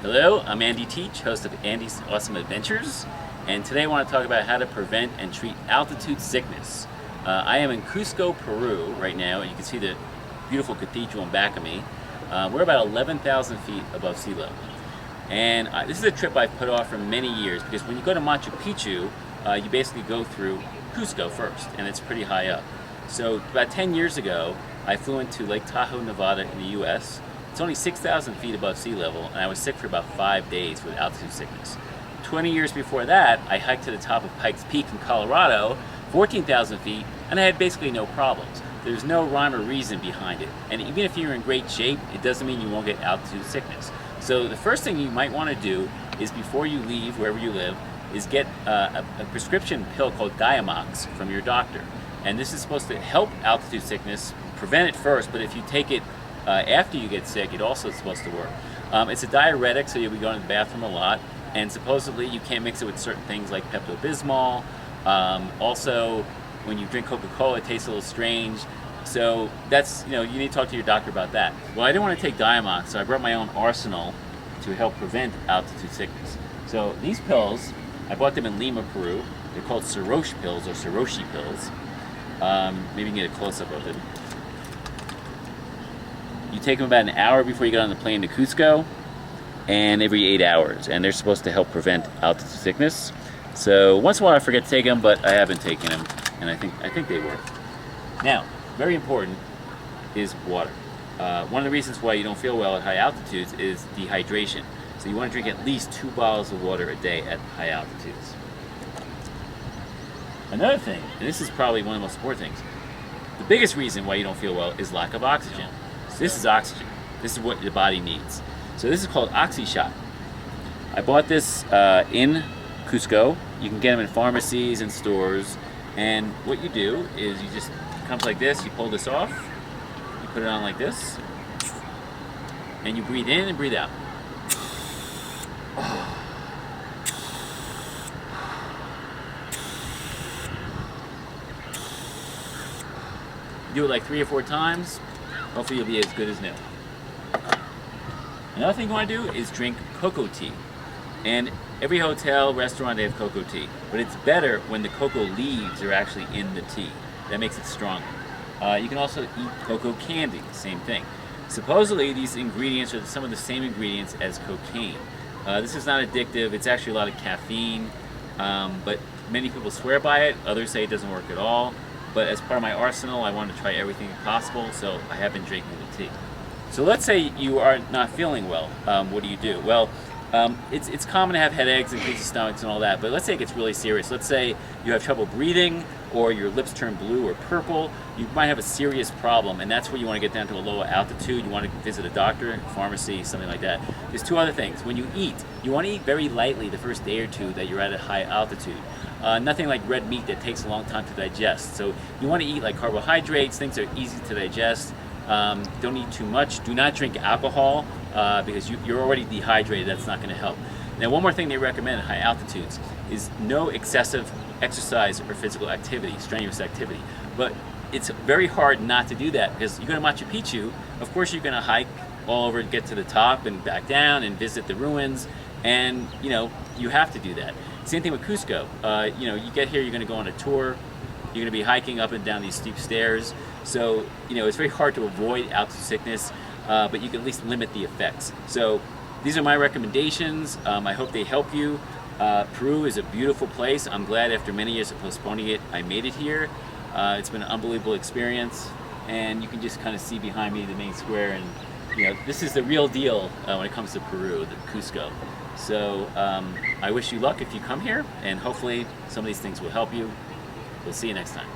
Hello, I'm Andy Teach, host of Andy's Awesome Adventures, and today I want to talk about how to prevent and treat altitude sickness. I am in Cusco, Peru right now, and you can see the beautiful cathedral in back of me. We're about 11,000 feet above sea level. And this is a trip I've put off for many years because when you go to Machu Picchu, you basically go through Cusco first, and it's pretty high up. So about 10 years ago, I flew into Lake Tahoe, Nevada in the US. It's only 6,000 feet above sea level, and I was sick for about 5 days with altitude sickness. 20 years before that, I hiked to the top of Pikes Peak in Colorado, 14,000 feet, and I had basically no problems. There's no rhyme or reason behind it. And even if you're in great shape, it doesn't mean you won't get altitude sickness. So the first thing you might want to do is before you leave, wherever you live, is get a prescription pill called Diamox from your doctor. And this is supposed to help altitude sickness, prevent it first, but if you take it after you get sick, it also is supposed to work. It's a diuretic, so you'll be going to the bathroom a lot, and supposedly you can't mix it with certain things like Pepto-Bismol. Also, when you drink Coca-Cola, it tastes a little strange. So that's, you need to talk to your doctor about that. Well, I didn't want to take Diamox, so I brought my own arsenal to help prevent altitude sickness. So these pills, I bought them in Lima, Peru. They're called Siroche pills or Siroshi pills. Maybe you can get a close-up of it. You take them about an hour before you get on the plane to Cusco, and every 8 hours, and they're supposed to help prevent altitude sickness. So once in a while I forget to take them, but I have been taking them, and I think they work. Now, very important is water. One of the reasons why you don't feel well at high altitudes is dehydration. So you want to drink at least 2 bottles of water a day at high altitudes. Another thing, and this is probably one of the most important things, the biggest reason why you don't feel well is lack of oxygen. This is oxygen. This is what the body needs. So this is called OxyShot. I bought this in Cusco. You can get them in pharmacies and stores. And what you do is you just, it comes like this, you pull this off, you put it on like this, and you breathe in and breathe out. Do it like 3 or 4 times. Hopefully you'll be as good as new. Another thing you want to do is drink cocoa tea. And every hotel, restaurant, they have cocoa tea. But it's better when the cocoa leaves are actually in the tea. That makes it stronger. You can also eat cocoa candy, same thing. Supposedly these ingredients are some of the same ingredients as cocaine. This is not addictive, it's actually a lot of caffeine, but many people swear by it, others say it doesn't work at all. But as part of my arsenal, I wanted to try everything possible, so I have been drinking the tea. So let's say you are not feeling well. What do you do? Well, it's common to have headaches and crazy stomachs and all that, but let's say it gets really serious. Let's say you have trouble breathing, or your lips turn blue or purple. You might have a serious problem, and that's where you want to get down to a lower altitude. You want to visit a doctor, pharmacy, something like that. There's 2 other things. When you eat, you want to eat very lightly the first day or 2 that you're at a high altitude. Nothing like red meat that takes a long time to digest. So you want to eat like carbohydrates, things that are easy to digest. Don't eat too much. Do not drink alcohol because you're already dehydrated. That's not going to help. Now, one more thing they recommend at high altitudes is no excessive exercise or physical activity, strenuous activity. But it's very hard not to do that because you go to Machu Picchu, of course you're going to hike all over to get to the top and back down and visit the ruins, and you have to do that. Same thing with Cusco. You get here, you're going to go on a tour, you're going to be hiking up and down these steep stairs, so it's very hard to avoid altitude sickness, but you can at least limit the effects. So these are my recommendations. I hope they help you. Peru is a beautiful place. I'm glad after many years of postponing it, I made it here. It's been an unbelievable experience, and you can just kind of see behind me the main square, and this is the real deal when it comes to Peru, the Cusco. So I wish you luck if you come here, and hopefully some of these things will help you. We'll see you next time.